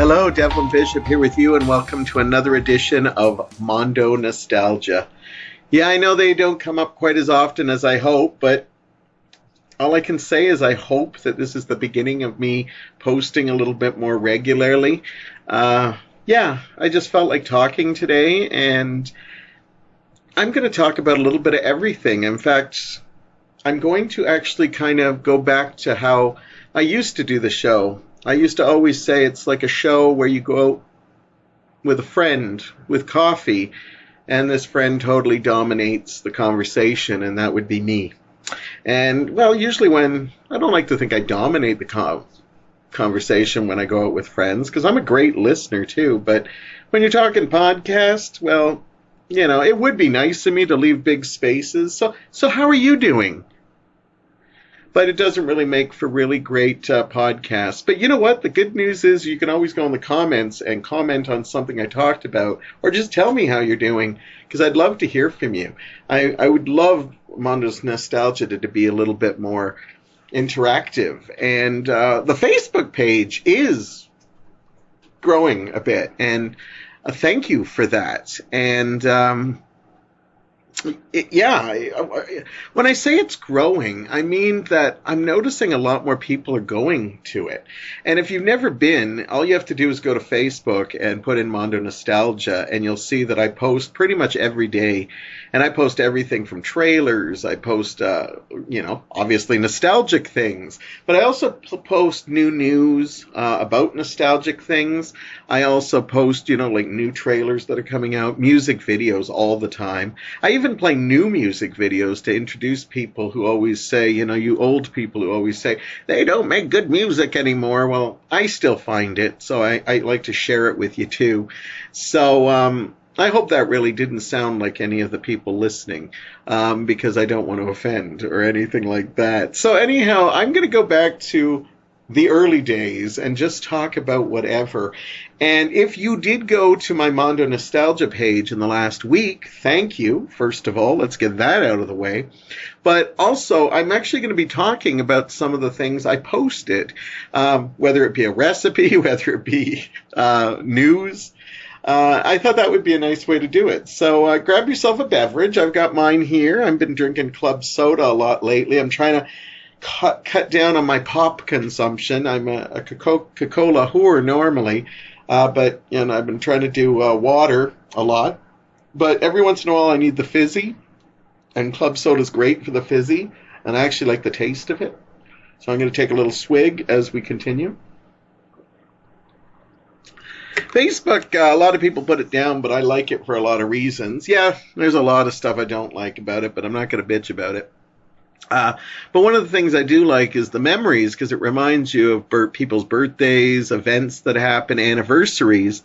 Hello, Devlin Bishop here with you, and welcome to another edition of Mondo Nostalgia. Yeah, I know they don't come up quite as often as I hope, but all I can say is I hope that this is the beginning of me posting a little bit more regularly. I just felt like talking today, and I'm going to talk about a little bit of everything. In fact, I'm going to actually kind of go back to how I used to do the show. I used to always say it's like a show where you go out with a friend with coffee, and this friend totally dominates the conversation, and that would be me. And, well, usually when I don't like to think I dominate the conversation when I go out with friends, because I'm a great listener too, but when you're talking podcast, well, you know, it would be nice of me to leave big spaces. So how are you doing? But it doesn't really make for really great podcasts. But you know what? The good news is you can always go in the comments and comment on something I talked about, or just tell me how you're doing, because I'd love to hear from you. I would love Mondo's Nostalgia to be a little bit more interactive. And the Facebook page is growing a bit, and thank you for that. And when I say it's growing, I mean that I'm noticing a lot more people are going to it. And if you've never been, all you have to do is go to Facebook and put in Mondo Nostalgia, and you'll see that I post pretty much every day. And I post everything from trailers. I post, obviously nostalgic things. But I also post new news about nostalgic things. I also post, like new trailers that are coming out, music videos all the time. I even play new music videos to introduce people who always say, you old people who always say, they don't make good music anymore. Well, I still find it, so I like to share it with you too. So, I hope that really didn't sound like any of the people listening, because I don't want to offend or anything like that. So anyhow, I'm going to go back to the early days and just talk about whatever. And if you did go to my Mondo Nostalgia page in the last week, thank you. First of all, let's get that out of the way. But also, I'm actually going to be talking about some of the things I posted, whether it be a recipe, whether it be news. I thought that would be a nice way to do it. So grab yourself a beverage. I've got mine here. I've been drinking club soda a lot lately. I'm trying to cut down on my pop consumption. I'm a Coca-Cola whore normally, but I've been trying to do water a lot. But every once in a while I need the fizzy, and club soda is great for the fizzy, and I actually like the taste of it. So I'm going to take a little swig as we continue. Facebook, a lot of people put it down, but I like it for a lot of reasons. Yeah, there's a lot of stuff I don't like about it, but I'm not going to bitch about it. But one of the things I do like is the memories, because it reminds you of people's birthdays, events that happen, anniversaries.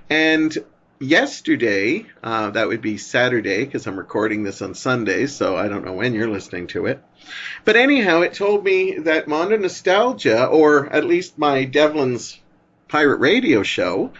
And yesterday, that would be Saturday, because I'm recording this on Sunday, so I don't know when you're listening to it. But anyhow, it told me that Mondo Nostalgia, or at least my Devlin's pirate radio show,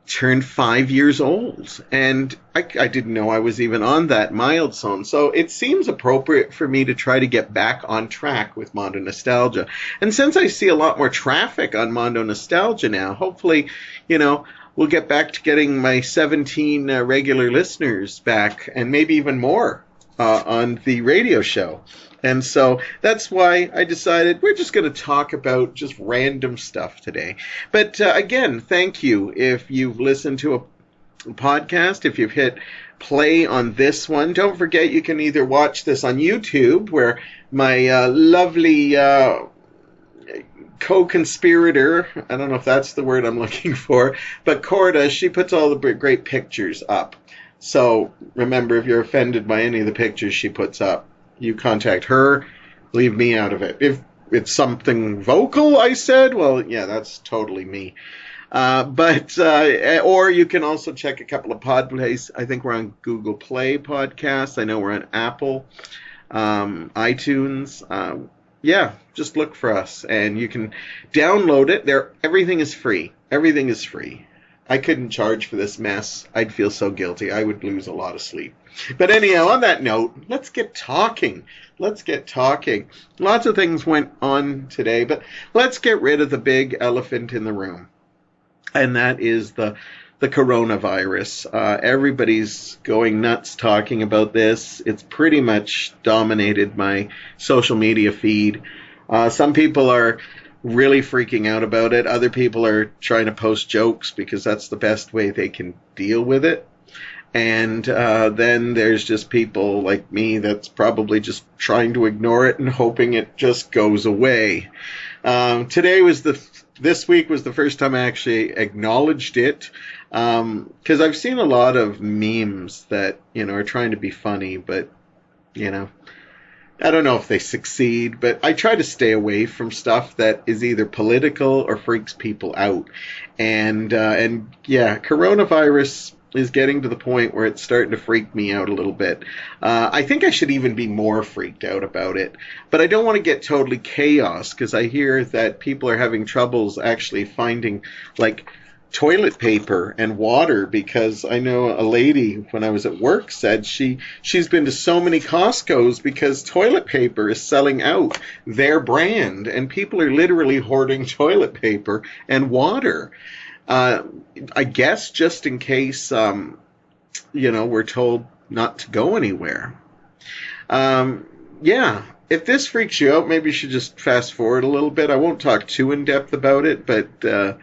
turned 5 years old, and I didn't know I was even on that milestone. So it seems appropriate for me to try to get back on track with Mondo Nostalgia. And since I see a lot more traffic on Mondo Nostalgia now, hopefully, we'll get back to getting my 17 regular listeners back, and maybe even more on the radio show. And so that's why I decided we're just going to talk about just random stuff today. But again, thank you if you've listened to a podcast, if you've hit play on this one. Don't forget you can either watch this on YouTube, where my lovely co-conspirator, I don't know if that's the word I'm looking for, but Corda, she puts all the great pictures up. So remember, if you're offended by any of the pictures she puts up, you contact her, leave me out of it. If it's something vocal I said, well, yeah, that's totally me. Or you can also check a couple of podplays. I think we're on Google Play Podcasts. I know we're on Apple, iTunes. Just look for us, and you can download it. Everything is free. Everything is free. I couldn't charge for this mess. I'd feel so guilty. I would lose a lot of sleep. But anyhow, on that note, let's get talking. Lots of things went on today, but let's get rid of the big elephant in the room. and that is the coronavirus. Everybody's going nuts talking about this. It's pretty much dominated my social media feed. Some people are really freaking out about it. Other people are trying to post jokes because that's the best way they can deal with it. And then there's just people like me that's probably just trying to ignore it and hoping it just goes away. This week was the first time I actually acknowledged it, because I've seen a lot of memes that, are trying to be funny, but, I don't know if they succeed, but I try to stay away from stuff that is either political or freaks people out. And yeah, coronavirus is getting to the point where it's starting to freak me out a little bit. I think I should even be more freaked out about it, but I don't want to get totally chaos, because I hear that people are having troubles actually finding, like, toilet paper and water, because I know a lady when I was at work said she's been to so many Costco's because toilet paper is selling out, their brand, and people are literally hoarding toilet paper and water. I guess just in case, we're told not to go anywhere. Yeah, if this freaks you out, maybe you should just fast forward a little bit. I won't talk too in depth about it, but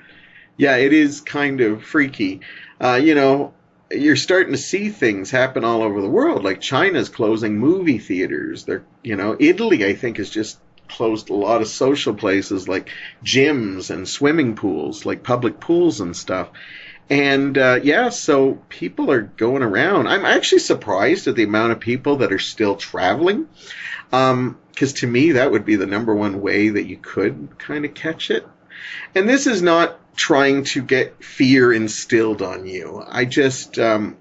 yeah, it is kind of freaky. You're starting to see things happen all over the world, like China's closing movie theaters. Italy, I think, has just closed a lot of social places like gyms and swimming pools, like public pools and stuff. And so people are going around. I'm actually surprised at the amount of people that are still traveling, because to me that would be the number one way that you could kind of catch it. And this is not trying to get fear instilled on you. I just I'm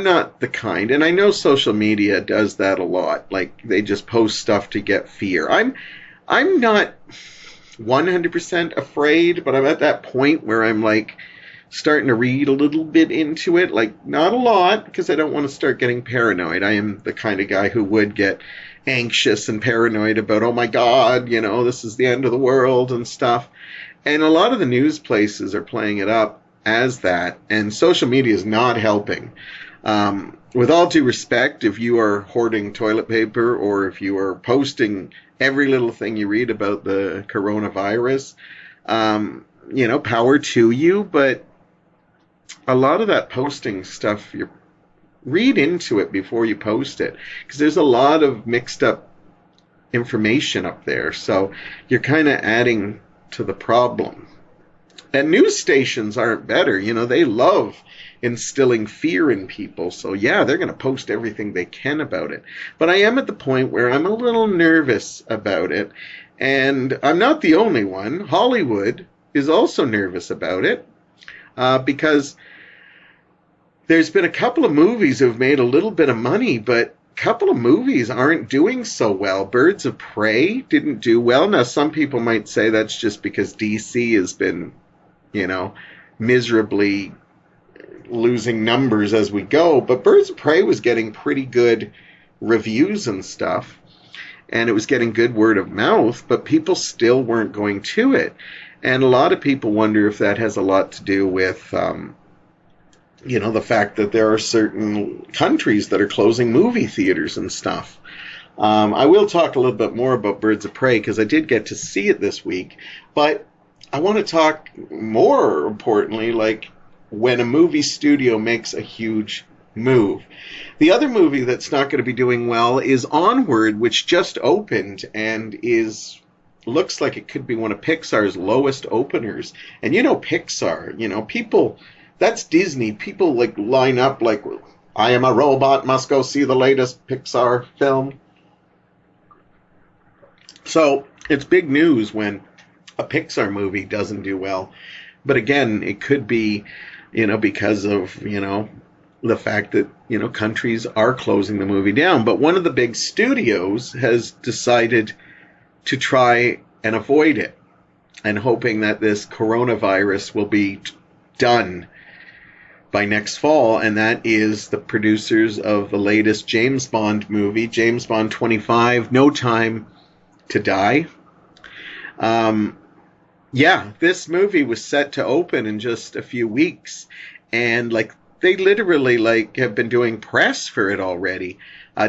not the kind, and I know social media does that a lot. Like, they just post stuff to get fear. I'm not 100% afraid, but I'm at that point where I'm like starting to read a little bit into it. Like, not a lot, because I don't want to start getting paranoid. I am the kind of guy who would get anxious and paranoid about, oh my God, this is the end of the world and stuff. And a lot of the news places are playing it up as that, and social media is not helping. With all due respect, if you are hoarding toilet paper, or if you are posting every little thing you read about the coronavirus, power to you, but a lot of that posting stuff, you read into it before you post it, because there's a lot of mixed up information up there, so you're kind of adding to the problem. And news stations aren't better. They love instilling fear in people. So yeah, they're going to post everything they can about it. But I am at the point where I'm a little nervous about it. And I'm not the only one. Hollywood is also nervous about it, because there's been a couple of movies who have made a little bit of money, but a couple of movies aren't doing so well. Birds of Prey didn't do well. Now, some people might say that's just because DC has been, miserably losing numbers as we go. But Birds of Prey was getting pretty good reviews and stuff, and it was getting good word of mouth, but people still weren't going to it. And a lot of people wonder if that has a lot to do with, the fact that there are certain countries that are closing movie theaters and stuff. I will talk a little bit more about Birds of Prey, because I did get to see it this week, but I want to talk more importantly, like, when a movie studio makes a huge move. The other movie that's not going to be doing well is Onward, which just opened and looks like it could be one of Pixar's lowest openers. And Pixar, people, that's Disney. People like line up like, I am a robot, must go see the latest Pixar film. So it's big news when a Pixar movie doesn't do well. But again, it could be, because of, the fact that, countries are closing the movie down. But one of the big studios has decided to try and avoid it, and hoping that this coronavirus will be done by next fall, and that is the producers of the latest James Bond movie, James Bond 25, No Time to Die. Yeah, this movie was set to open in just a few weeks, and like they literally like have been doing press for it already.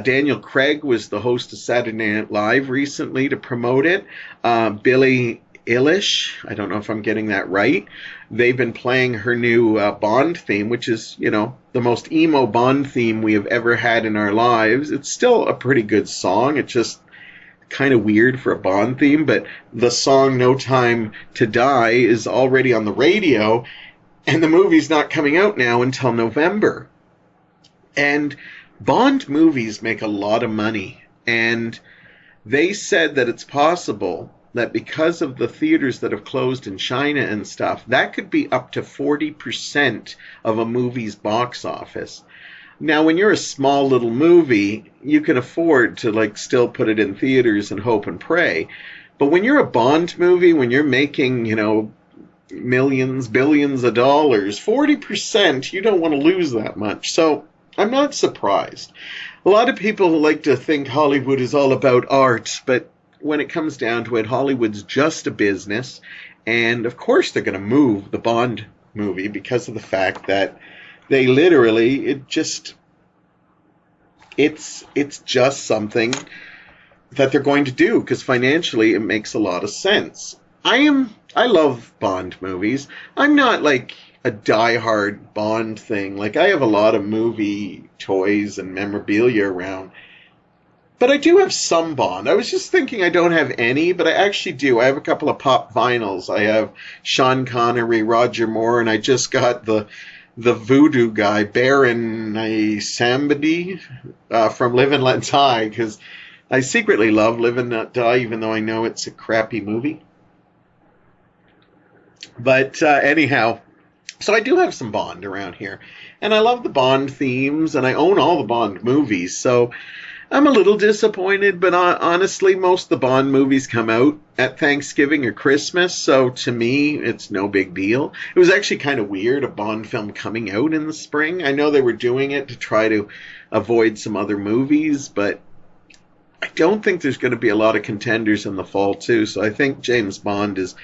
Daniel Craig was the host of Saturday Night Live recently to promote it. Billie Eilish, I don't know if I'm getting that right. They've been playing her new Bond theme, which is, the most emo Bond theme we have ever had in our lives. It's still a pretty good song. It's just kind of weird for a Bond theme, but the song No Time to Die is already on the radio, and the movie's not coming out now until November. And Bond movies make a lot of money, and they said that it's possible that because of the theaters that have closed in China and stuff, that could be up to 40% of a movie's box office. Now, when you're a small little movie, you can afford to like still put it in theaters and hope and pray. But when you're a Bond movie, when you're making, millions, billions of dollars, 40%, you don't want to lose that much. So I'm not surprised. A lot of people like to think Hollywood is all about art, but when it comes down to it, Hollywood's just a business. And of course they're going to move the Bond movie because of the fact that they literally, it's just something that they're going to do because financially it makes a lot of sense. I love Bond movies. I'm not like a diehard Bond thing. Like I have a lot of movie toys and memorabilia around. But I do have some Bond. I was just thinking I don't have any, but I actually do. I have a couple of pop vinyls. I have Sean Connery, Roger Moore, and I just got the voodoo guy, Baron Samedi, from Live and Let Die, because I secretly love Live and Let Die, even though I know it's a crappy movie. But anyhow, so I do have some Bond around here. And I love the Bond themes, and I own all the Bond movies, so I'm a little disappointed, but honestly, most of the Bond movies come out at Thanksgiving or Christmas, so to me, it's no big deal. It was actually kind of weird, a Bond film coming out in the spring. I know they were doing it to try to avoid some other movies, but I don't think there's going to be a lot of contenders in the fall, too, so I think James Bond is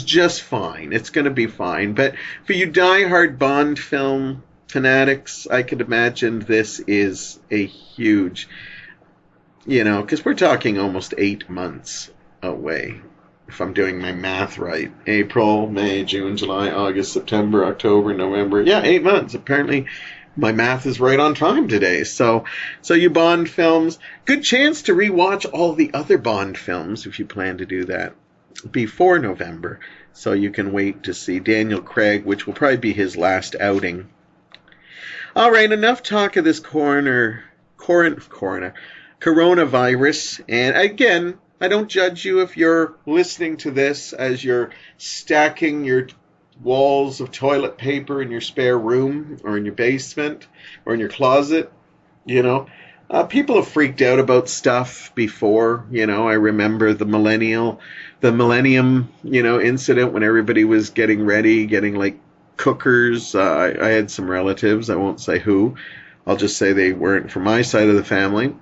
just fine. It's going to be fine, but for you diehard Bond film fanatics, I could imagine this is a huge... because we're talking almost 8 months away, if I'm doing my math right. April, May, June, July, August, September, October, November. Yeah, 8 months. Apparently, my math is right on time today. So you Bond films, good chance to rewatch all the other Bond films if you plan to do that before November. So you can wait to see Daniel Craig, which will probably be his last outing. All right, enough talk of this coronavirus. And again, I don't judge you if you're listening to this as you're stacking your walls of toilet paper in your spare room or in your basement or in your closet. People have freaked out about stuff before. I remember the millennium, incident when everybody was getting ready, getting like cookers. I had some relatives. I won't say who. I'll just say they weren't from my side of the family.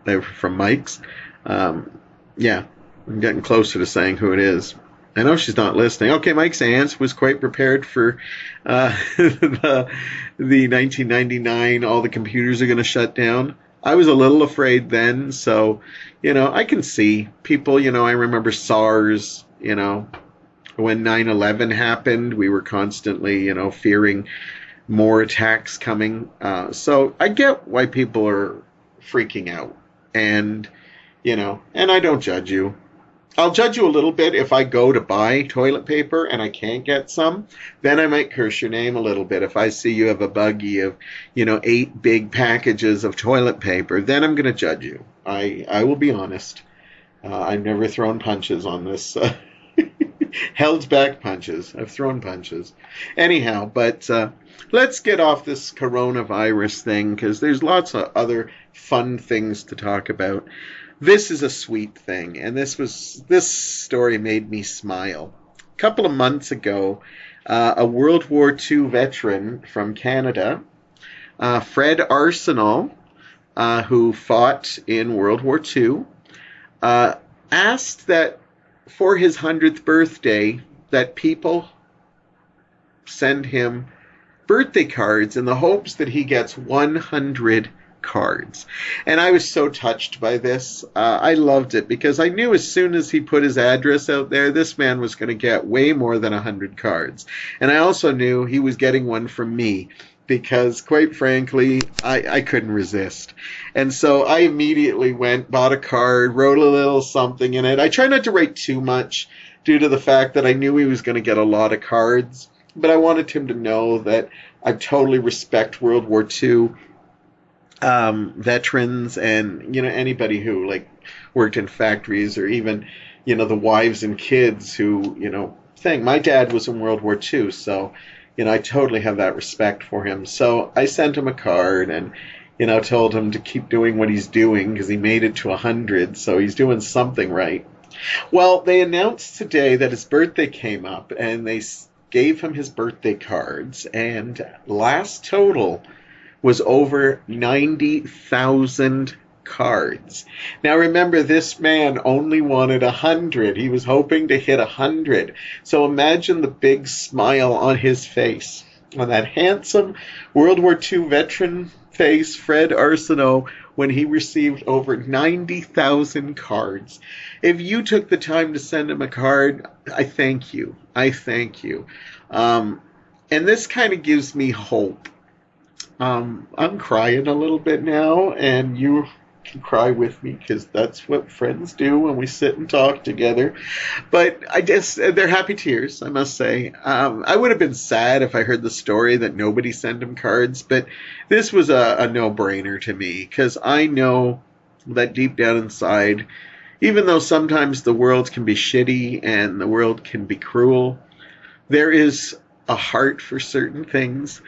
They were from Mike's. Yeah, I'm getting closer to saying who it is. I know she's not listening. Okay, Mike's aunt was quite prepared for the 1999, all the computers are going to shut down. I was a little afraid then, so, I can see people, I remember SARS, when 9/11 happened, we were constantly, fearing more attacks coming. So I get why people are freaking out. And, and I don't judge you. I'll judge you a little bit if I go to buy toilet paper and I can't get some. Then I might curse your name a little bit. If I see you have a buggy of, 8 big packages of toilet paper, then I'm going to judge you. I will be honest. I've never thrown punches on this. Held back punches. I've thrown punches. Anyhow, but let's get off this coronavirus thing because there's lots of other fun things to talk about. This is a sweet thing, and this story made me smile. A couple of months ago, a World War II veteran from Canada, Fred Arsenault, who fought in World War II, asked that for his 100th birthday that people send him birthday cards in the hopes that he gets 100 cards. And I was so touched by this. I loved it because I knew as soon as he put his address out there, this man was going to get way more than 100 cards. And I also knew he was getting one from me because, quite frankly, I couldn't resist. And so I immediately went, bought a card, wrote a little something in it. I try not to write too much due to the fact that I knew he was going to get a lot of cards. But I wanted him to know that I totally respect World War II veterans and, anybody who, like, worked in factories or even, the wives and kids who, my dad was in World War II, so, I totally have that respect for him. So I sent him a card and, told him to keep doing what he's doing because he made it to 100, so he's doing something right. Well, they announced today that his birthday came up and they gave him his birthday cards, and last total was over 90,000 cards. Now remember, this man only wanted 100. He was hoping to hit 100. So imagine the big smile on his face, on that handsome World War II veteran face, Fred Arsenault, when he received over 90,000 cards. If you took the time to send him a card, I thank you. I thank you. And this kind of gives me hope. I'm crying a little bit now, and you can cry with me because that's what friends do when we sit and talk together. But I guess they're happy tears, I must say. I would have been sad if I heard the story that nobody sent him cards, but this was a no-brainer to me because I know that deep down inside, even though sometimes the world can be shitty and the world can be cruel, there is a heart for certain things.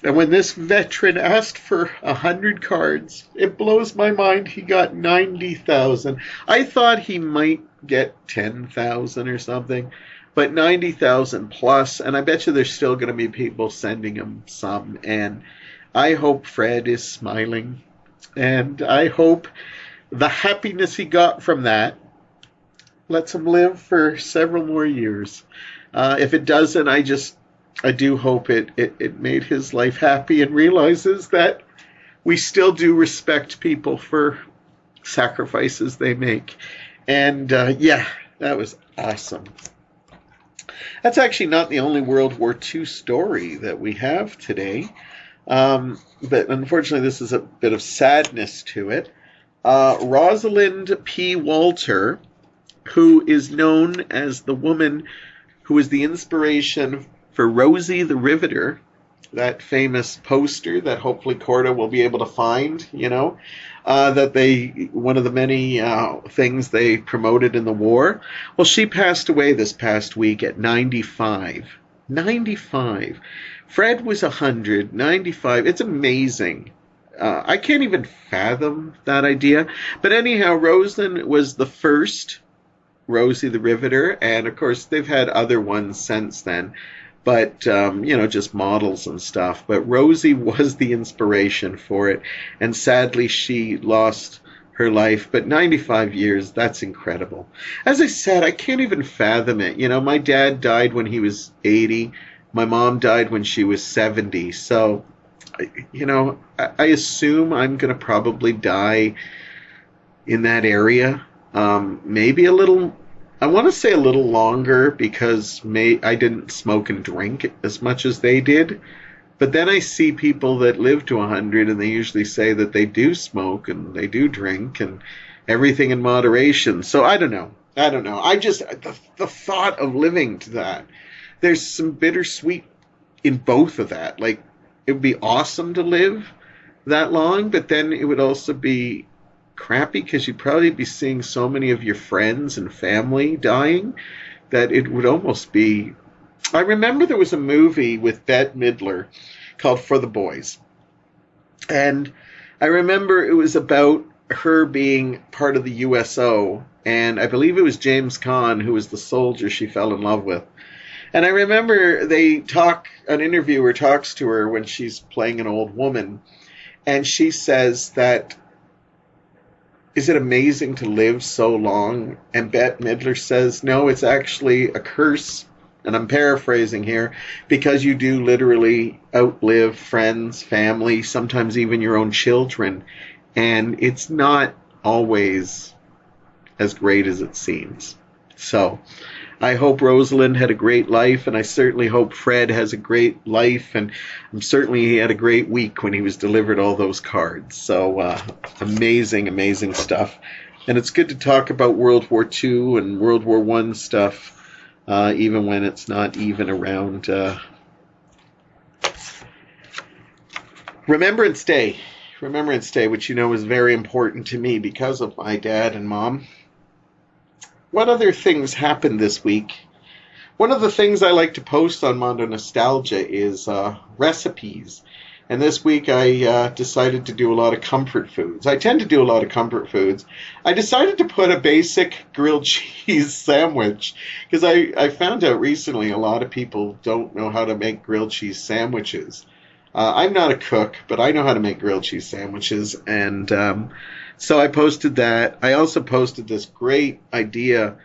And when this veteran asked for 100 cards, it blows my mind he got 90,000. I thought he might get 10,000 or something, but 90,000 plus, and I bet you there's still going to be people sending him some. And I hope Fred is smiling, and I hope the happiness he got from that lets him live for several more years. If it doesn't, I do hope it made his life happy and realizes that we still do respect people for sacrifices they make. And yeah, that was awesome. That's actually not the only World War II story that we have today. But unfortunately, this is a bit of sadness to it. Rosalind P. Walter, who is known as the woman who was the inspiration for Rosie the Riveter, that famous poster that hopefully Corda will be able to find, that one of the many things they promoted in the war. Well, she passed away this past week at 95. 95. Fred was 100, 95. It's amazing. I can't even fathom that idea. But anyhow, Rosalind was the first Rosie the Riveter, and of course they've had other ones since then. But, just models and stuff. But Rosie was the inspiration for it. And sadly, she lost her life. But 95 years, that's incredible. As I said, I can't even fathom it. My dad died when he was 80. My mom died when she was 70. So, I assume I'm going to probably die in that area. Maybe a little... I want to say a little longer because I didn't smoke and drink as much as they did. But then I see people that live to 100 and they usually say that they do smoke and they do drink and everything in moderation. So I don't know. I just, the thought of living to that, there's some bittersweet in both of that. Like, it would be awesome to live that long, but then it would also be crappy because you'd probably be seeing so many of your friends and family dying that it would almost be... I remember there was a movie with Bette Midler called For the Boys, and I remember it was about her being part of the USO, and I believe it was James Caan who was the soldier she fell in love with. And I remember an interviewer talks to her when she's playing an old woman, and she says that is it amazing to live so long? And Bette Midler says, no, it's actually a curse. And I'm paraphrasing here, because you do literally outlive friends, family, sometimes even your own children. And it's not always as great as it seems. So I hope Rosalind had a great life, and I certainly hope Fred has a great life, and certainly he had a great week when he was delivered all those cards. So amazing, amazing stuff. And it's good to talk about World War II and World War I stuff, even when it's not even around Remembrance Day. Remembrance Day, which you know is very important to me because of my dad and mom. What other things happened this week? One of the things I like to post on Mondo Nostalgia is recipes. And this week I decided to do a lot of comfort foods. I tend to do a lot of comfort foods. I decided to put a basic grilled cheese sandwich because I found out recently a lot of people don't know how to make grilled cheese sandwiches. I'm not a cook, but I know how to make grilled cheese sandwiches, and so I posted that. I also posted this great idea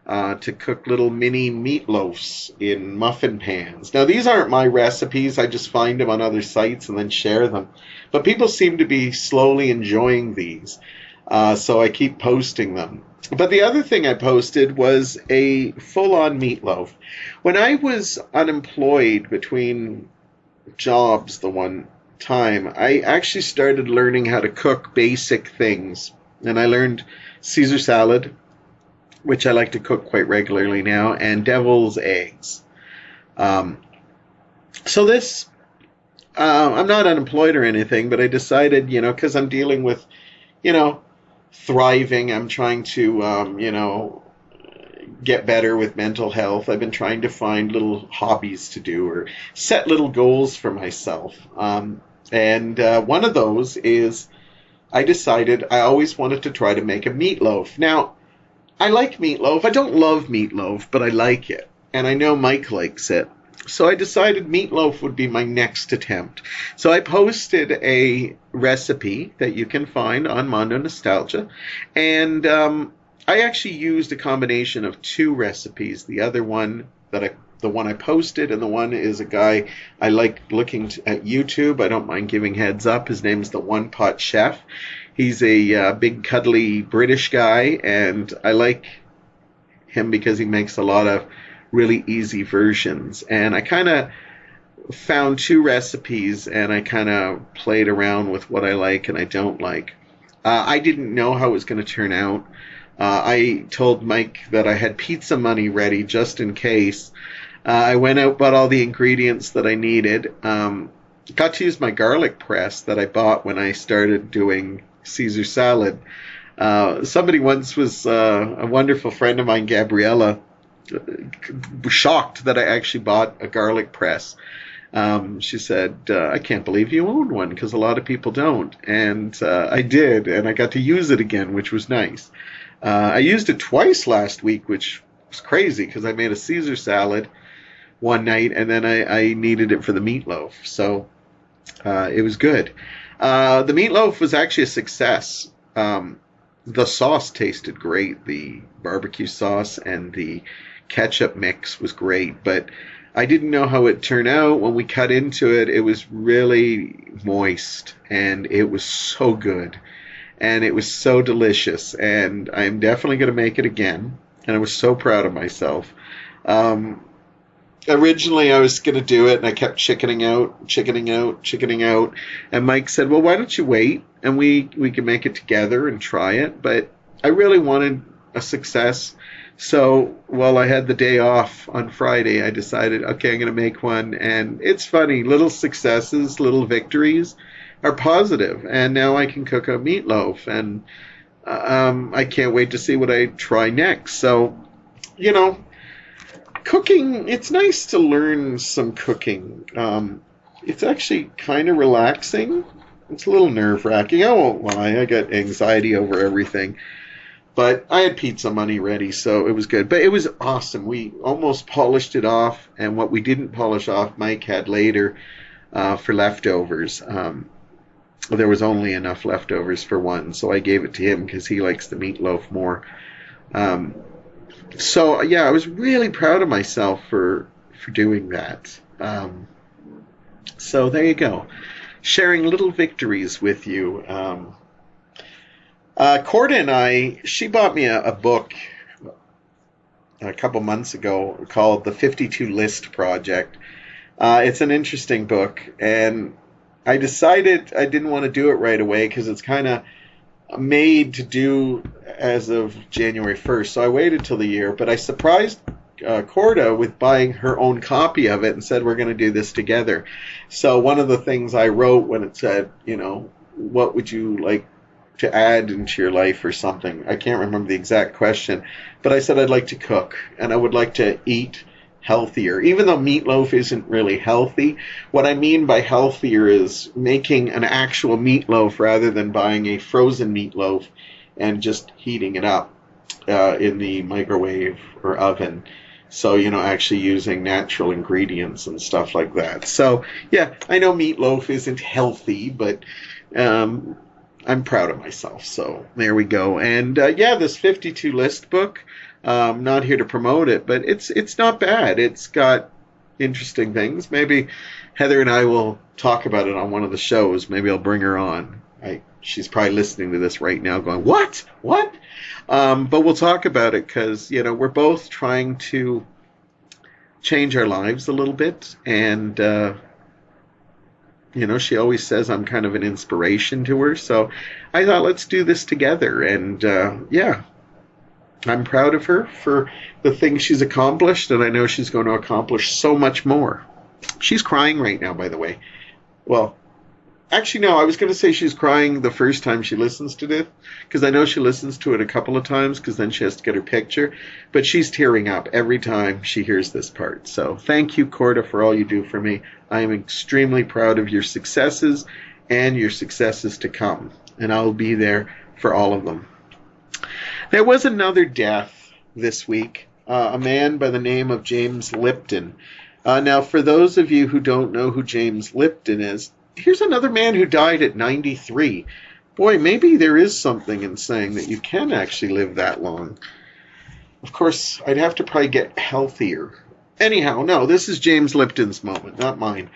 to cook little mini meatloafs in muffin pans. Now, these aren't my recipes. I just find them on other sites and then share them. But people seem to be slowly enjoying these, so I keep posting them. But the other thing I posted was a full-on meatloaf. When I was unemployed between jobs the one time, I actually started learning how to cook basic things. And I learned Caesar salad, which I like to cook quite regularly now, and devil's eggs. So this, I'm not unemployed or anything, but I decided, because I'm dealing with, thriving, I'm trying to, get better with mental health. I've been trying to find little hobbies to do or set little goals for myself. And one of those is I decided I always wanted to try to make a meatloaf. Now, I like meatloaf. I don't love meatloaf, but I like it. And I know Mike likes it. So I decided meatloaf would be my next attempt. So I posted a recipe that you can find on Mondo Nostalgia. And I actually used a combination of two recipes. The other one the one I posted, and the one is a guy I like looking at YouTube. I don't mind giving heads up. His name is the One Pot Chef. He's a big, cuddly British guy, and I like him because he makes a lot of really easy versions. And I kind of found two recipes, and I kind of played around with what I like and I don't like. I didn't know how it was going to turn out. I told Mike that I had pizza money ready just in case. I went out, bought all the ingredients that I needed. Got to use my garlic press that I bought when I started doing Caesar salad. Somebody once was, a wonderful friend of mine, Gabriella, was shocked that I actually bought a garlic press. She said, I can't believe you own one, because a lot of people don't. And I did, and I got to use it again, which was nice. I used it twice last week, which was crazy, because I made a Caesar salad one night, and then I needed it for the meatloaf. So it was good. The meatloaf was actually a success. The sauce tasted great. The barbecue sauce and the ketchup mix was great, but I didn't know how it turned out. When we cut into it, it was really moist, and it was so good. And it was so delicious, and I'm definitely going to make it again. And I was so proud of myself. Originally, I was going to do it, and I kept chickening out. And Mike said, well, why don't you wait, and we can make it together and try it. But I really wanted a success. So while I had the day off on Friday, I decided, okay, I'm going to make one. And it's funny, little successes, little victories are positive, and now I can cook a meatloaf, and I can't wait to see what I try next. So, cooking, it's nice to learn some cooking. It's actually kind of relaxing. It's a little nerve-wracking, I won't lie. I got anxiety over everything. But I had pizza money ready, so it was good. But it was awesome. We almost polished it off, and what we didn't polish off, Mike had later for leftovers. there was only enough leftovers for one, so I gave it to him because he likes the meatloaf more. Um, so yeah, I was really proud of myself for doing that. So there you go, sharing little victories with you. Corda and she bought me a book a couple months ago called The 52 List Project. It's an interesting book, and I decided I didn't want to do it right away because it's kind of made to do as of January 1st. So I waited till the year, but I surprised Corda with buying her own copy of it and said, we're going to do this together. So one of the things I wrote when it said, what would you like to add into your life or something? I can't remember the exact question, but I said I'd like to cook and I would like to eat healthier. Even though meatloaf isn't really healthy, what I mean by healthier is making an actual meatloaf rather than buying a frozen meatloaf and just heating it up in the microwave or oven. So, actually using natural ingredients and stuff like that. So, yeah, I know meatloaf isn't healthy, but I'm proud of myself. So there we go. And yeah, this 52 list book, not here to promote it, but it's not bad. It's got interesting things. Maybe Heather and I will talk about it on one of the shows. Maybe I'll bring her on. She's probably listening to this right now going, what? But we'll talk about it because, we're both trying to change our lives a little bit. And, she always says I'm kind of an inspiration to her. So I thought, let's do this together. And, yeah, I'm proud of her for the things she's accomplished. And I know she's going to accomplish so much more. She's crying right now, by the way. Well, actually, no, I was going to say she's crying the first time she listens to this, because I know she listens to it a couple of times, because then she has to get her picture. But she's tearing up every time she hears this part. So thank you, Corda, for all you do for me. I am extremely proud of your successes and your successes to come. And I'll be there for all of them. There was another death this week, a man by the name of James Lipton. Now, for those of you who don't know who James Lipton is, here's another man who died at 93. Boy, maybe there is something in saying that you can actually live that long. Of course, I'd have to probably get healthier. Anyhow, no, this is James Lipton's moment, not mine.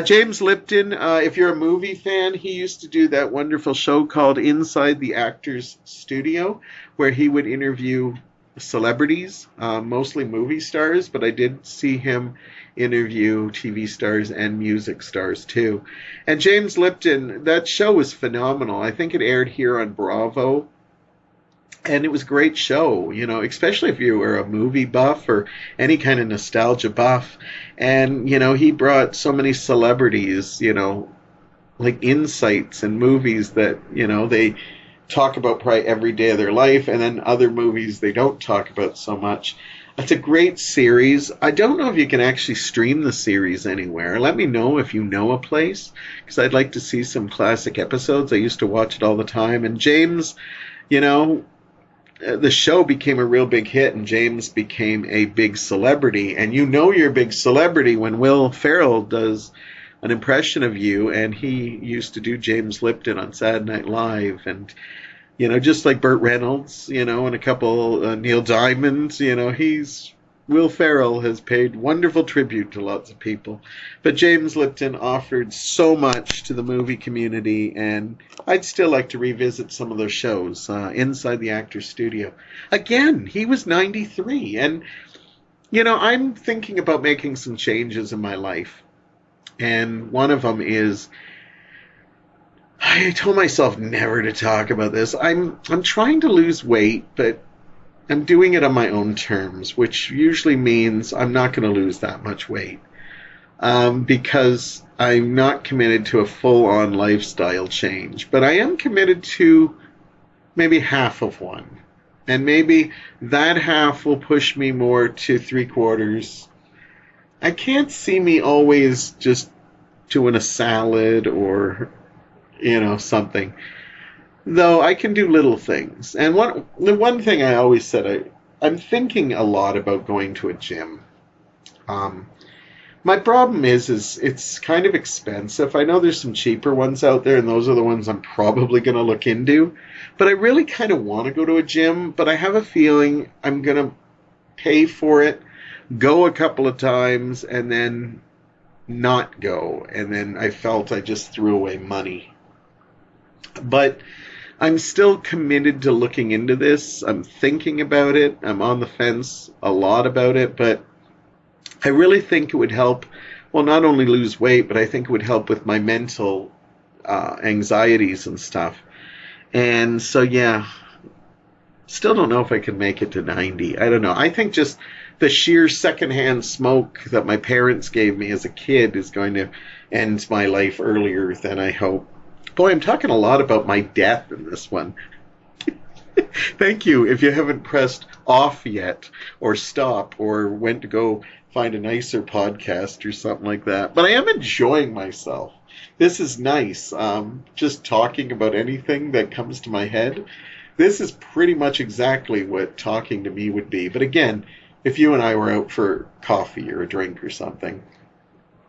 James Lipton, if you're a movie fan, he used to do that wonderful show called Inside the Actors Studio, where he would interview celebrities, mostly movie stars, but I did see him interview TV stars and music stars too. And James Lipton, that show was phenomenal. I think it aired here on Bravo, and it was a great show, especially if you were a movie buff or any kind of nostalgia buff. And, he brought so many celebrities, like insights and movies that, they talk about probably every day of their life, and then other movies they don't talk about so much. It's a great series. I don't know if you can actually stream the series anywhere. Let me know if you know a place, because I'd like to see some classic episodes. I used to watch it all the time. And James, the show became a real big hit, and James became a big celebrity. And you're a big celebrity when Will Ferrell does an impression of you, and he used to do James Lipton on Saturday Night Live. And just like Burt Reynolds, and a couple Neil Diamond, Will Ferrell has paid wonderful tribute to lots of people. But James Lipton offered so much to the movie community, and I'd still like to revisit some of those shows inside the Actors Studio. Again, he was 93, and, I'm thinking about making some changes in my life. And one of them is, I told myself never to talk about this. I'm trying to lose weight, but I'm doing it on my own terms, which usually means I'm not going to lose that much weight, because I'm not committed to a full-on lifestyle change. But I am committed to maybe half of one. And maybe that half will push me more to 3/4. I can't see me always just doing a salad or something. Though I can do little things. And the one thing I always said, I'm thinking a lot about going to a gym. My problem is it's kind of expensive. I know there's some cheaper ones out there, and those are the ones I'm probably going to look into. But I really kind of want to go to a gym, but I have a feeling I'm going to pay for it, go a couple of times, and then not go. And then I felt I just threw away money. But I'm still committed to looking into this. I'm thinking about it. I'm on the fence a lot about it, but I really think it would help, well, not only lose weight, but I think it would help with my mental anxieties and stuff. And so, yeah, still don't know if I could make it to 90. I don't know. I think just the sheer secondhand smoke that my parents gave me as a kid is going to end my life earlier than I hope. Boy, I'm talking a lot about my death in this one. Thank you if you haven't pressed off yet or stop or went to go find a nicer podcast or something like that. But I am enjoying myself. This is nice. Just talking about anything that comes to my head. This is pretty much exactly what talking to me would be. But again, if you and I were out for coffee or a drink or something,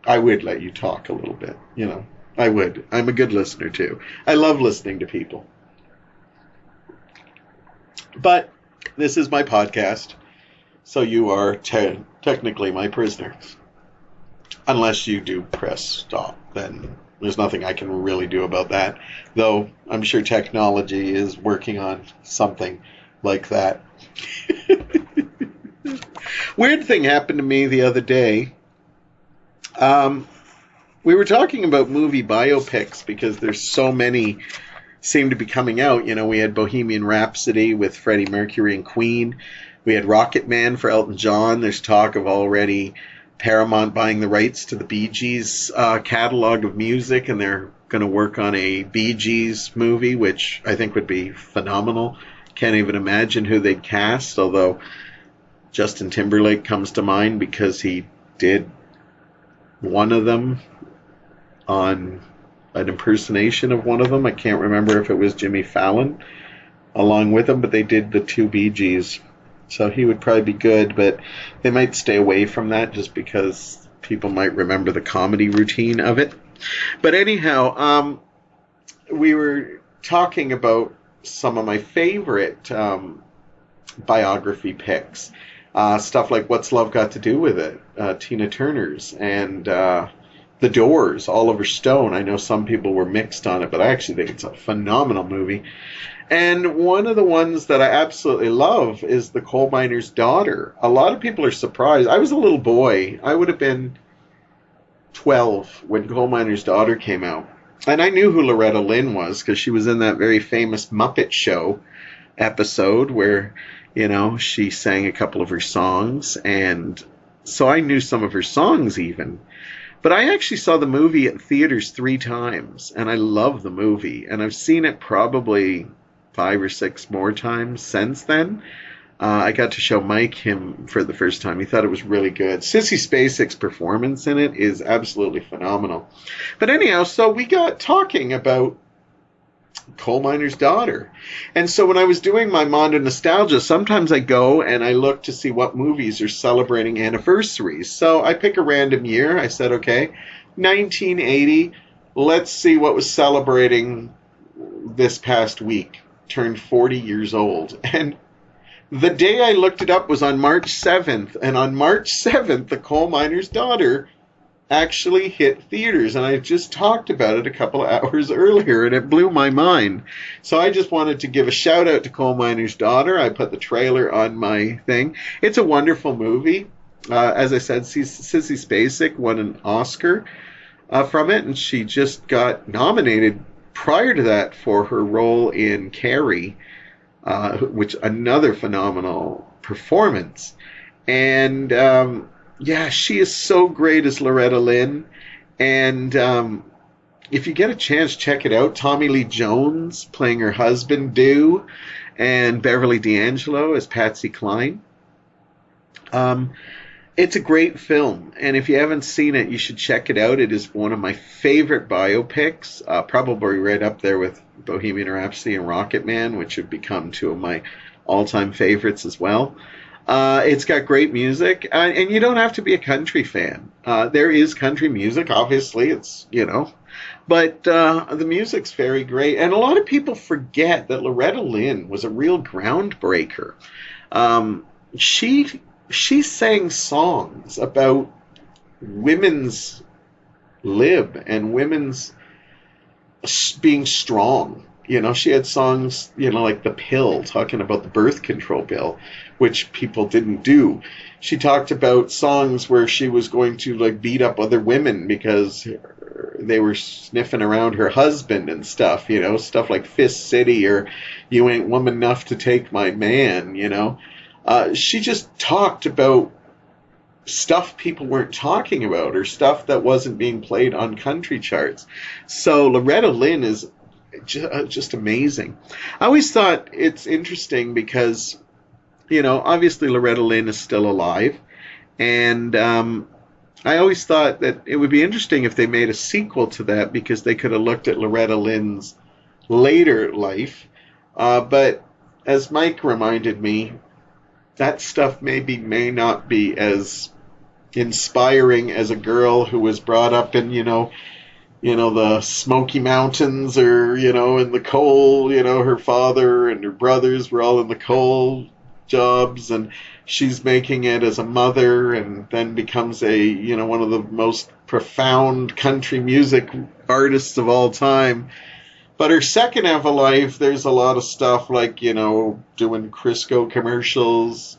I would let you talk a little bit, you know. I would. I'm a good listener, too. I love listening to people. But this is my podcast, so you are technically my prisoner. Unless you do press stop, then there's nothing I can really do about that. Though I'm sure technology is working on something like that. Weird thing happened to me the other day. We were talking about movie biopics because there's so many seem to be coming out. You know, we had Bohemian Rhapsody with Freddie Mercury and Queen. We had Rocket Man for Elton John. There's talk of already Paramount buying the rights to the Bee Gees catalog of music, and they're going to work on a Bee Gees movie, which I think would be phenomenal. Can't even imagine who they'd cast, although Justin Timberlake comes to mind because he did one of them on an impersonation of one of them. I can't remember if it was Jimmy Fallon along with him, but they did the two Bee Gees. So he would probably be good, but they might stay away from that just because people might remember the comedy routine of it. But anyhow, we were talking about some of my favorite biography picks. Stuff like What's Love Got to Do with It? Tina Turner's, and The Doors, Oliver Stone. I know some people were mixed on it, but I actually think it's a phenomenal movie. And one of the ones that I absolutely love is The Coal Miner's Daughter. A lot of people are surprised. I was a little boy. I would have been 12 when Coal Miner's Daughter came out. And I knew who Loretta Lynn was because she was in that very famous Muppet Show episode where, you know, she sang a couple of her songs. And so I knew some of her songs even. But I actually saw the movie at theaters 3 times, and I love the movie. And I've seen it probably 5 or 6 more times since then. I got to show Mike him for the first time. He thought it was really good. Sissy Spacek's performance in it is absolutely phenomenal. But anyhow, so we got talking about Coal Miner's Daughter. And so when I was doing my Mondo Nostalgia, sometimes I go and I look to see what movies are celebrating anniversaries. So I pick a random year. I said, okay, 1980, let's see what was celebrating this past week. Turned 40 years old. And the day I looked it up was on March 7th. And on March 7th, The Coal Miner's Daughter actually hit theaters. And I just talked about it a couple of hours earlier, and it blew my mind. So I just wanted to give a shout out to Coal Miner's Daughter. I put the trailer on my thing. It's a wonderful movie. As I said, Sissy Spacek won an Oscar from it, and she just got nominated prior to that for her role in Carrie, which another phenomenal performance. And yeah, she is so great as Loretta Lynn. And if you get a chance, check it out. Tommy Lee Jones playing her husband, Dew, and Beverly D'Angelo as Patsy Cline. It's a great film, and if you haven't seen it, you should check it out. It is one of my favorite biopics, probably right up there with Bohemian Rhapsody and Rocket Man, which have become 2 of my all-time favorites as well. It's got great music, and you don't have to be a country fan. There is country music, obviously. It's, but the music's very great. And a lot of people forget that Loretta Lynn was a real groundbreaker. She sang songs about women's lib and women's being strong. She had songs, like The Pill, talking about the birth control pill, which people didn't do. She talked about songs where she was going to like beat up other women because they were sniffing around her husband and stuff, stuff like Fist City or You Ain't Woman Enough to Take My Man, She just talked about stuff people weren't talking about or stuff that wasn't being played on country charts. So Loretta Lynn is just amazing. I always thought it's interesting because, obviously Loretta Lynn is still alive. And I always thought that it would be interesting if they made a sequel to that because they could have looked at Loretta Lynn's later life. But as Mike reminded me, that stuff may not be as inspiring as a girl who was brought up in, the Smoky Mountains or, in the coal, her father and her brothers were all in the coal jobs and she's making it as a mother and then becomes one of the most profound country music artists of all time. But her second half of life, there's a lot of stuff like, doing Crisco commercials,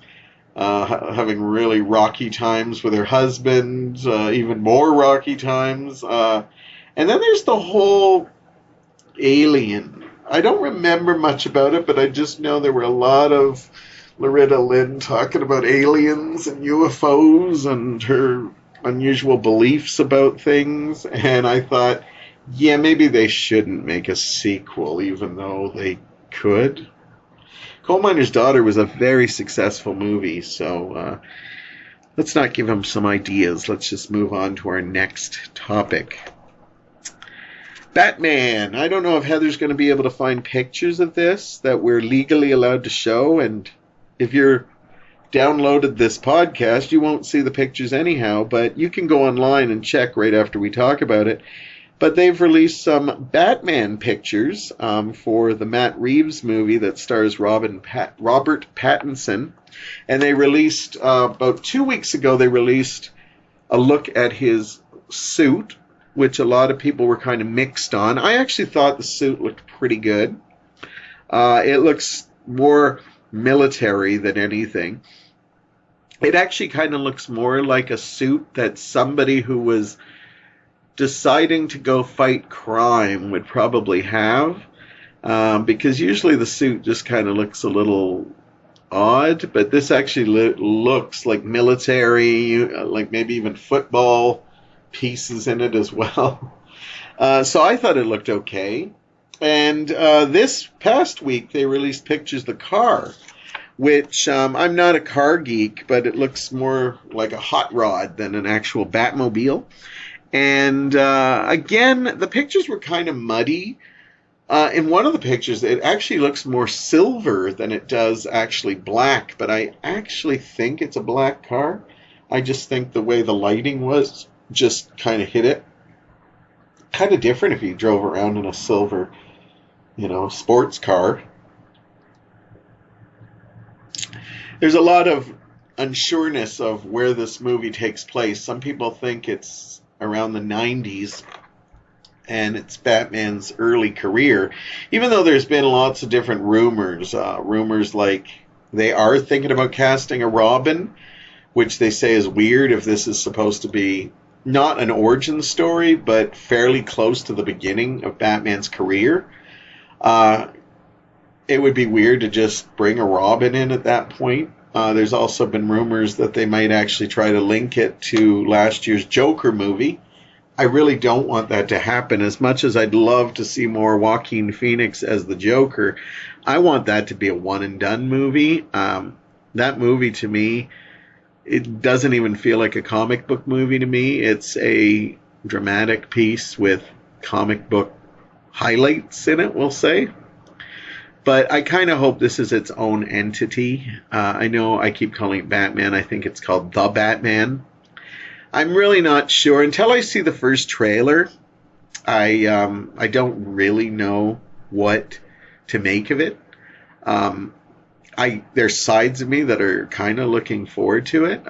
having really rocky times with her husband, even more rocky times. And then there's the whole Alien. I don't remember much about it, but I just know there were a lot of Loretta Lynn talking about aliens and UFOs and her unusual beliefs about things. And I thought, yeah, maybe they shouldn't make a sequel, even though they could. Coal Miner's Daughter was a very successful movie, so let's not give them some ideas. Let's just move on to our next topic. Batman. I don't know if Heather's going to be able to find pictures of this that we're legally allowed to show, and if you're downloaded this podcast, you won't see the pictures anyhow, but you can go online and check right after we talk about it. But they've released some Batman pictures for the Matt Reeves movie that stars Robert Pattinson. And they released, about 2 weeks ago, they released a look at his suit, which a lot of people were kind of mixed on. I actually thought the suit looked pretty good. It looks more military than anything. It actually kind of looks more like a suit that somebody who was deciding to go fight crime would probably have, because usually the suit just kind of looks a little odd, but this actually looks like military, like maybe even football pieces in it as well. So I thought it looked okay. And this past week they released pictures of the car, which I'm not a car geek, but it looks more like a hot rod than an actual Batmobile. And again, the pictures were kind of muddy. In one of the pictures, it actually looks more silver than it does actually black. But I actually think it's a black car. I just think the way the lighting was just kind of hit it. Kind of different if you drove around in a silver, sports car. There's a lot of unsureness of where this movie takes place. Some people think it's around the 90s and it's Batman's early career, even though there's been lots of different rumors. Rumors like they are thinking about casting a Robin, which they say is weird if this is supposed to be not an origin story, but fairly close to the beginning of Batman's career. It would be weird to just bring a Robin in at that point. There's also been rumors that they might actually try to link it to last year's Joker movie. I really don't want that to happen. As much as I'd love to see more Joaquin Phoenix as the Joker, I want that to be a one-and-done movie. That movie, to me, it doesn't even feel like a comic book movie to me. It's a dramatic piece with comic book highlights in it, we'll say. But I kind of hope this is its own entity. I know I keep calling it Batman. I think it's called The Batman. I'm really not sure. Until I see the first trailer, I don't really know what to make of it. There's sides of me that are kind of looking forward to it.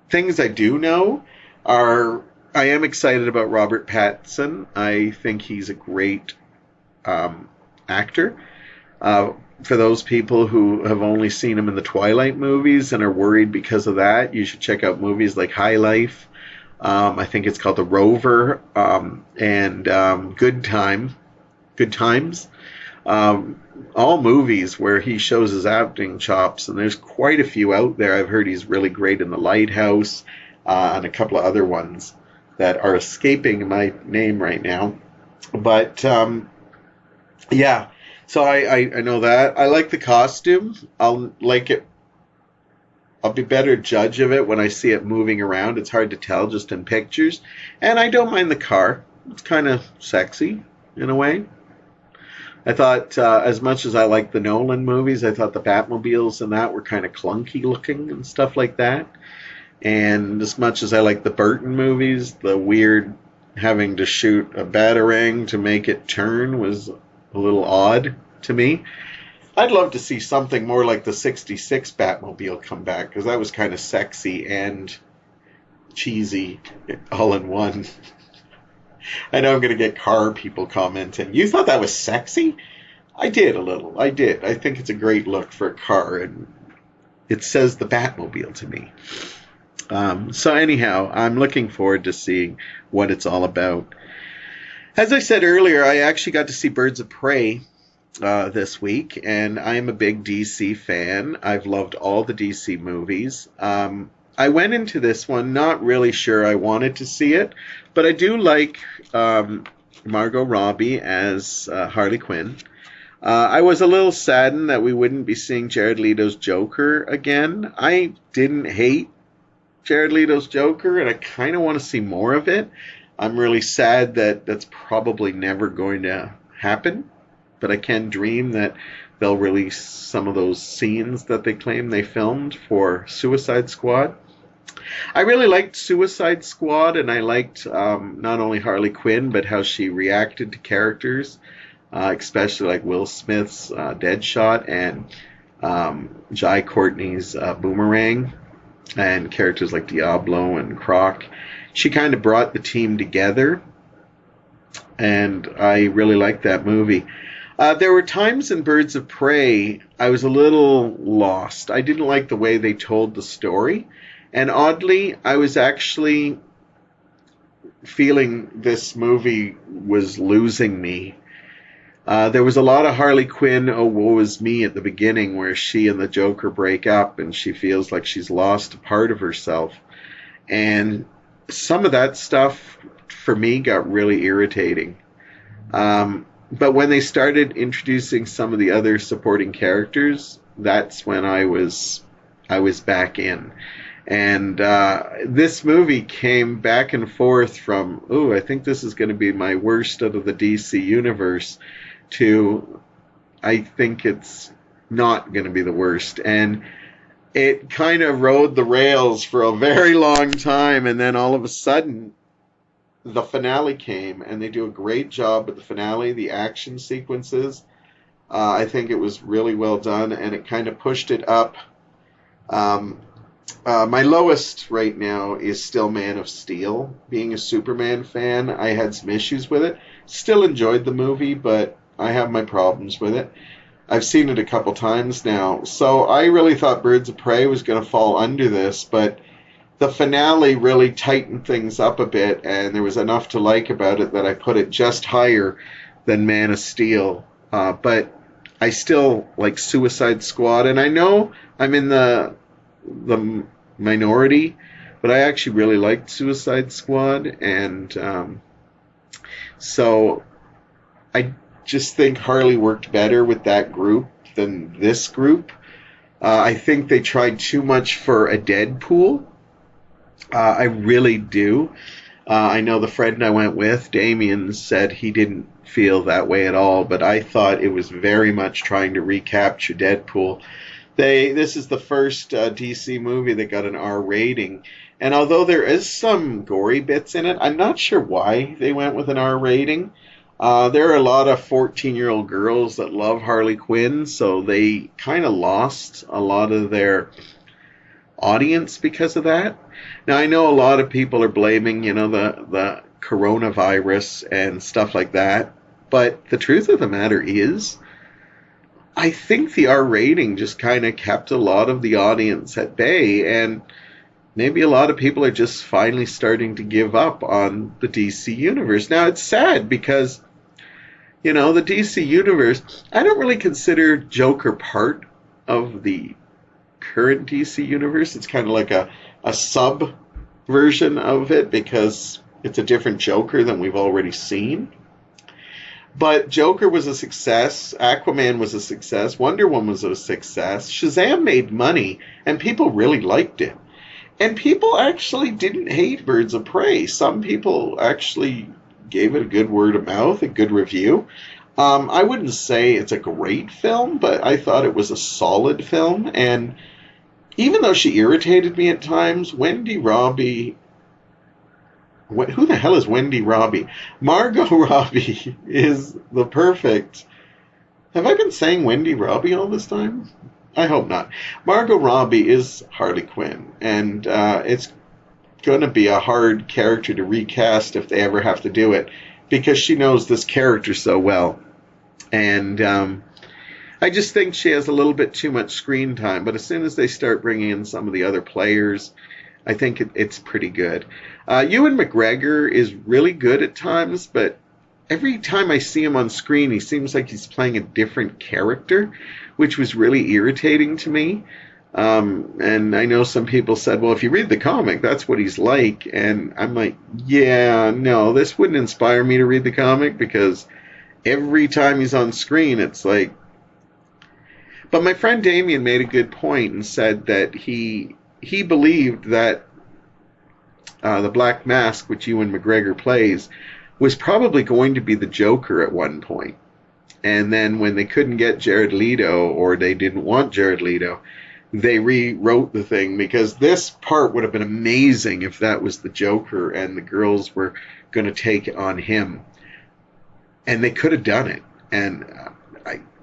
Things I do know are I am excited about Robert Pattinson. I think he's a great actor. For those people who have only seen him in the Twilight movies and are worried because of that, you should check out movies like High Life. I think it's called The Rover, and Good Times. All movies where he shows his acting chops, and there's quite a few out there. I've heard he's really great in The Lighthouse, and a couple of other ones that are escaping my name right now. But yeah, so I know that. I like the costume. I'll like it. I'll be better judge of it when I see it moving around. It's hard to tell just in pictures. And I don't mind the car. It's kind of sexy in a way. I thought, as much as I like the Nolan movies, I thought the Batmobiles and that were kind of clunky looking and stuff like that. And as much as I like the Burton movies, the weird having to shoot a batarang to make it turn was a little odd to me. I'd love to see something more like the 66 Batmobile come back, because that was kind of sexy and cheesy all in one. I know I'm going to get car people commenting. You thought that was sexy? I did a little. I did. I think it's a great look for a car, and it says the Batmobile to me. So anyhow, I'm looking forward to seeing what it's all about. As I said earlier, I actually got to see Birds of Prey this week, and I am a big DC fan. I've loved all the DC movies. I went into this one not really sure I wanted to see it, but I do like Margot Robbie as Harley Quinn. I was a little saddened that we wouldn't be seeing Jared Leto's Joker again. I didn't hate Jared Leto's Joker, and I kind of want to see more of it. I'm really sad that that's probably never going to happen, but I can dream that they'll release some of those scenes that they claim they filmed for Suicide Squad. I really liked Suicide Squad, and I liked not only Harley Quinn, but how she reacted to characters, especially like Will Smith's Deadshot and Jai Courtney's Boomerang, and characters like Diablo and Croc. She kind of brought the team together, and I really liked that movie. There were times in Birds of Prey I was a little lost. I didn't like the way they told the story. And oddly, I was actually feeling this movie was losing me. There was a lot of Harley Quinn, oh, woe is me, at the beginning, where she and the Joker break up and she feels like she's lost a part of herself. And some of that stuff, for me, got really irritating. But when they started introducing some of the other supporting characters, that's when I was back in. And this movie came back and forth from, ooh, I think this is going to be my worst out of the DC universe, to I think it's not going to be the worst. And it kind of rode the rails for a very long time, and then all of a sudden the finale came, and they do a great job with the finale, the action sequences. I think it was really well done, and it kind of pushed it up. My lowest right now is still Man of Steel. Being a Superman fan, I had some issues with it. Still enjoyed the movie, but I have my problems with it. I've seen it a couple times now. So I really thought Birds of Prey was going to fall under this, but the finale really tightened things up a bit, and there was enough to like about it that I put it just higher than Man of Steel. But I still like Suicide Squad, and I know I'm in the minority, but I actually really liked Suicide Squad, and so I just think Harley worked better with that group than this group. I think they tried too much for a Deadpool. I really do. I know the friend I went with, Damien, said he didn't feel that way at all, but I thought it was very much trying to recapture Deadpool. This is the first DC movie that got an R rating, and although there is some gory bits in it, I'm not sure why they went with an R rating. There are a lot of 14-year-old girls that love Harley Quinn, so they kind of lost a lot of their audience because of that. Now, I know a lot of people are blaming, the coronavirus and stuff like that, but the truth of the matter is, I think the R rating just kind of kept a lot of the audience at bay, and maybe a lot of people are just finally starting to give up on the DC universe. Now, it's sad because, the DC universe, I don't really consider Joker part of the current DC universe. It's kind of like a sub version of it because it's a different Joker than we've already seen. But Joker was a success, Aquaman was a success, Wonder Woman was a success, Shazam made money, and people really liked it. And people actually didn't hate Birds of Prey. Some people actually gave it a good word of mouth, a good review. I wouldn't say it's a great film, but I thought it was a solid film. And even though she irritated me at times, Wendy Robbie... Who the hell is Wendy Robbie? Margot Robbie is the perfect... Have I been saying Wendy Robbie all this time? I hope not. Margot Robbie is Harley Quinn, and it's going to be a hard character to recast if they ever have to do it, because she knows this character so well. And I just think she has a little bit too much screen time, but as soon as they start bringing in some of the other players, I think it's pretty good. Ewan McGregor is really good at times, but every time I see him on screen, he seems like he's playing a different character, which was really irritating to me. And I know some people said, well, if you read the comic, that's what he's like. And I'm like, yeah, no, this wouldn't inspire me to read the comic, because every time he's on screen, it's like... But my friend Damien made a good point and said that he believed that the Black Mask, which Ewan McGregor plays, was probably going to be the Joker at one point. And then when they couldn't get Jared Leto, or they didn't want Jared Leto, they rewrote the thing, because this part would have been amazing if that was the Joker and the girls were going to take on him. And they could have done it. And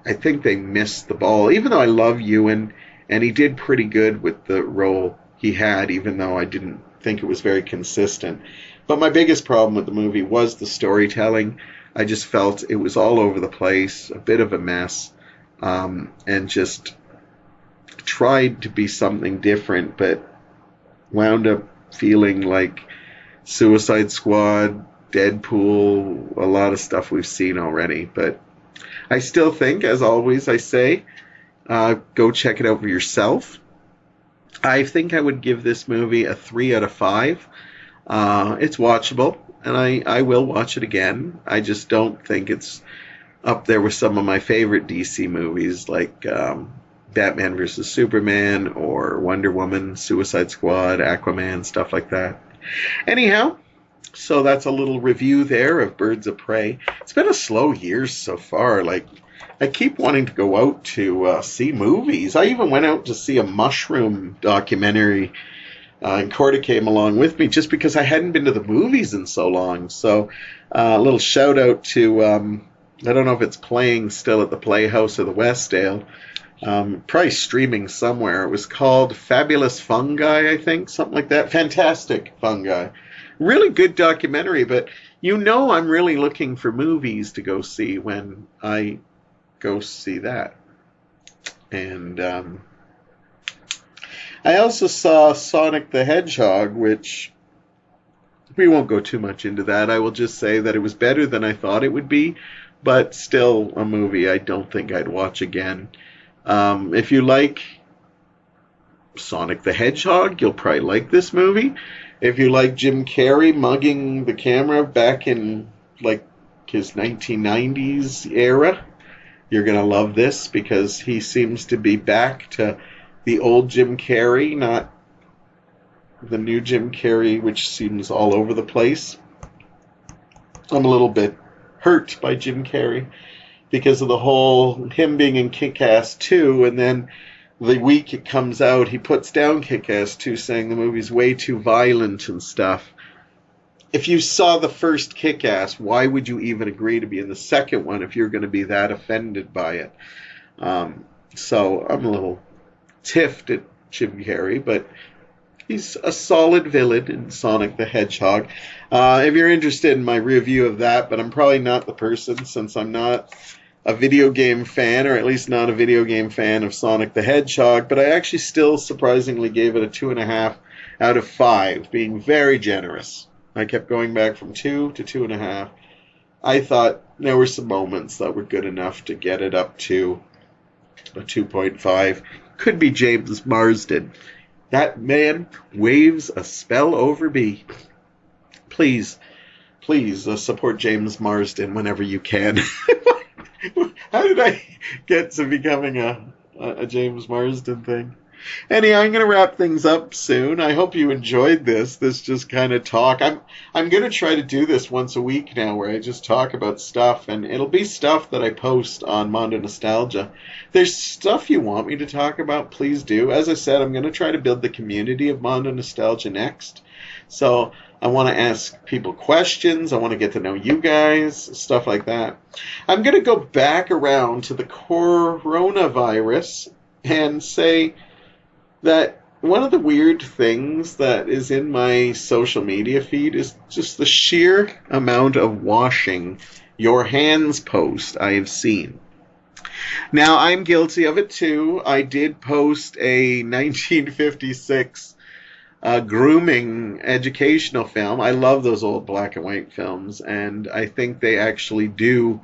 I think they missed the ball, even though I love Ewan, and he did pretty good with the role he had, even though I didn't think it was very consistent. But my biggest problem with the movie was the storytelling. I just felt it was all over the place, a bit of a mess, and just tried to be something different, but wound up feeling like Suicide Squad, Deadpool, a lot of stuff we've seen already. But I still think, as always I say, go check it out for yourself. I think I would give this movie a 3 out of 5. It's watchable, and I will watch it again. I just don't think it's up there with some of my favorite DC movies, like Batman vs. Superman, or Wonder Woman, Suicide Squad, Aquaman, stuff like that. Anyhow, so that's a little review there of Birds of Prey. It's been a slow year so far. Like, I keep wanting to go out to see movies. I even went out to see a mushroom documentary, and Corda came along with me just because I hadn't been to the movies in so long. So a little shout out to, I don't know if it's playing still at the Playhouse or the Westdale, probably streaming somewhere. It was called Fabulous Fungi, I think, something like that. Fantastic Fungi. Really good documentary, but I'm really looking for movies to go see when I go see that. And I also saw Sonic the Hedgehog, which we won't go too much into that. I will just say that it was better than I thought it would be, but still a movie I don't think I'd watch again. If you like Sonic the Hedgehog, you'll probably like this movie. If you like Jim Carrey mugging the camera back in like his 1990s era, you're going to love this, because he seems to be back to the old Jim Carrey, not the new Jim Carrey, which seems all over the place. I'm a little bit hurt by Jim Carrey because of the whole him being in Kick-Ass 2, and then the week it comes out, he puts down Kick-Ass 2, saying the movie's way too violent and stuff. If you saw the first Kick-Ass, why would you even agree to be in the second one if you're going to be that offended by it? So I'm a little tiffed at Jim Carrey, but he's a solid villain in Sonic the Hedgehog. If you're interested in my review of that, but I'm probably not the person, since I'm not a video game fan, or at least not a video game fan of Sonic the Hedgehog, but I actually still surprisingly gave it a 2.5 out of 5, being very generous. I kept going back from 2 to 2.5. I thought there were some moments that were good enough to get it up to a 2.5. Could be James Marsden. That man waves a spell over me. Please support James Marsden whenever you can. How did I get to becoming a James Marsden thing? Anyhow, I'm going to wrap things up soon. I hope you enjoyed this just kind of talk. I'm going to try to do this once a week now, where I just talk about stuff, and it'll be stuff that I post on Mondo Nostalgia. There's stuff you want me to talk about, please do. As I said, I'm going to try to build the community of Mondo Nostalgia next. So I want to ask people questions. I want to get to know you guys, stuff like that. I'm going to go back around to the coronavirus and say that one of the weird things that is in my social media feed is just the sheer amount of washing your hands post I have seen. Now, I'm guilty of it too. I did post a 1956 grooming educational film. I love those old black and white films, and I think they actually do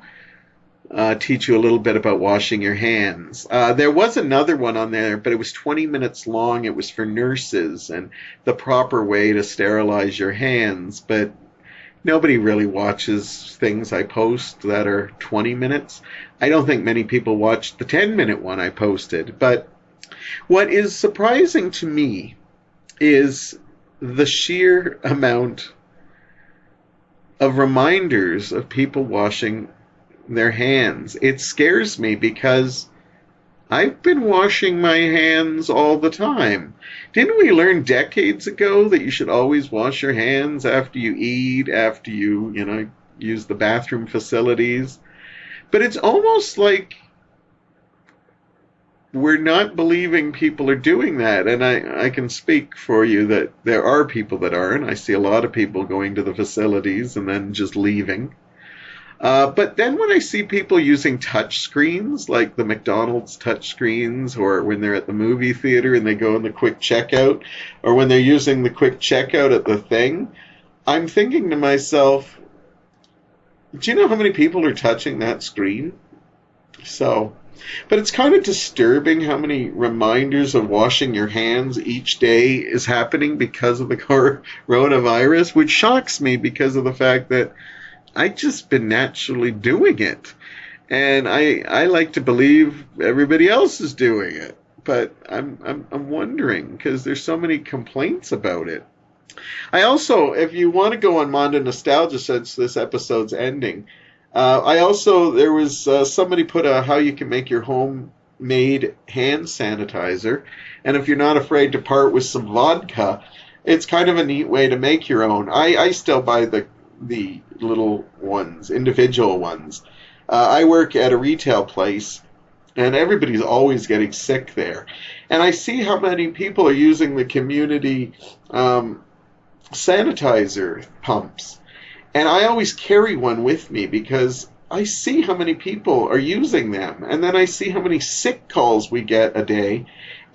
teach you a little bit about washing your hands. There was another one on there, but it was 20 minutes long. It was for nurses and the proper way to sterilize your hands. But nobody really watches things I post that are 20 minutes. I don't think many people watched the 10-minute one I posted. But what is surprising to me is the sheer amount of reminders of people washing their hands. It scares me because I've been washing my hands all the time. Didn't we learn decades ago that you should always wash your hands after you eat, after you use the bathroom facilities? But it's almost like we're not believing people are doing that. And I can speak for you that there are people that aren't. I see a lot of people going to the facilities and then just leaving. But then when I see people using touch screens, like the McDonald's touch screens, or when they're at the movie theater and they go in the quick checkout, or when they're using the quick checkout at the thing, I'm thinking to myself, do you know how many people are touching that screen? But it's kind of disturbing how many reminders of washing your hands each day is happening because of the coronavirus, which shocks me because of the fact that I've just been naturally doing it. And I like to believe everybody else is doing it. But I'm wondering, because there's so many complaints about it. I also, if you want to go on Mondo Nostalgia since this episode's ending, there was somebody put how you can make your homemade hand sanitizer. And if you're not afraid to part with some vodka, it's kind of a neat way to make your own. I still buy the little ones, individual ones. I work at a retail place, and everybody's always getting sick there. And I see how many people are using the community sanitizer pumps. And I always carry one with me because I see how many people are using them. And then I see how many sick calls we get a day.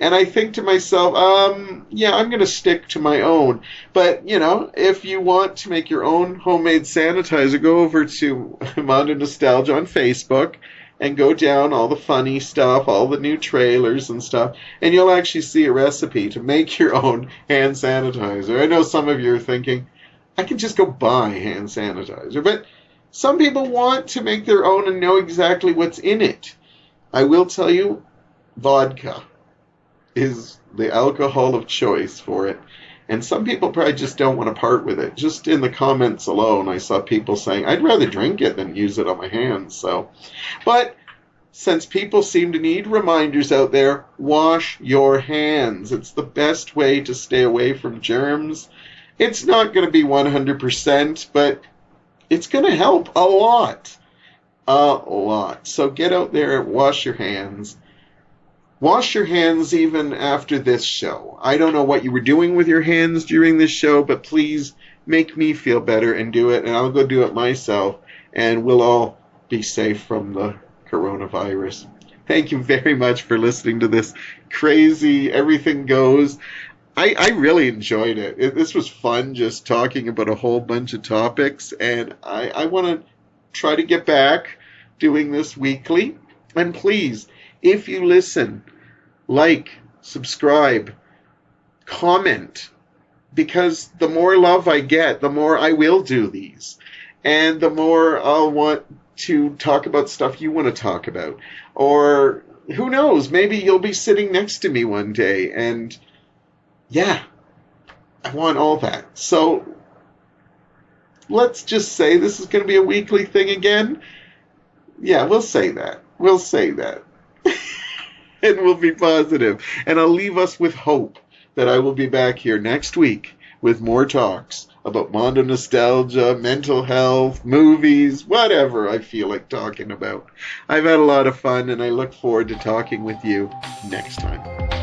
And I think to myself, I'm going to stick to my own. But, if you want to make your own homemade sanitizer, go over to Mondo Nostalgia on Facebook and go down all the funny stuff, all the new trailers and stuff, and you'll actually see a recipe to make your own hand sanitizer. I know some of you are thinking, I can just go buy hand sanitizer. But some people want to make their own and know exactly what's in it. I will tell you, vodka is the alcohol of choice for it. And some people probably just don't want to part with it. Just in the comments alone, I saw people saying, I'd rather drink it than use it on my hands. So, but since people seem to need reminders out there, wash your hands. It's the best way to stay away from germs. It's not going to be 100%, but it's going to help a lot. A lot. So get out there and wash your hands. Wash your hands even after this show. I don't know what you were doing with your hands during this show, but please make me feel better and do it, and I'll go do it myself, and we'll all be safe from the coronavirus. Thank you very much for listening to this crazy Everything Goes. I really enjoyed it. This was fun, just talking about a whole bunch of topics, and I want to try to get back doing this weekly. And please, if you listen, like, subscribe, comment, because the more love I get, the more I will do these. And the more I'll want to talk about stuff you want to talk about. Or, who knows, maybe you'll be sitting next to me one day. And, yeah, I want all that. So, let's just say this is going to be a weekly thing again. Yeah, we'll say that. We'll say that. And we'll be positive. And I'll leave us with hope that I will be back here next week with more talks about Mondo nostalgia, mental health, movies, whatever I feel like talking about. I've had a lot of fun, and I look forward to talking with you next time.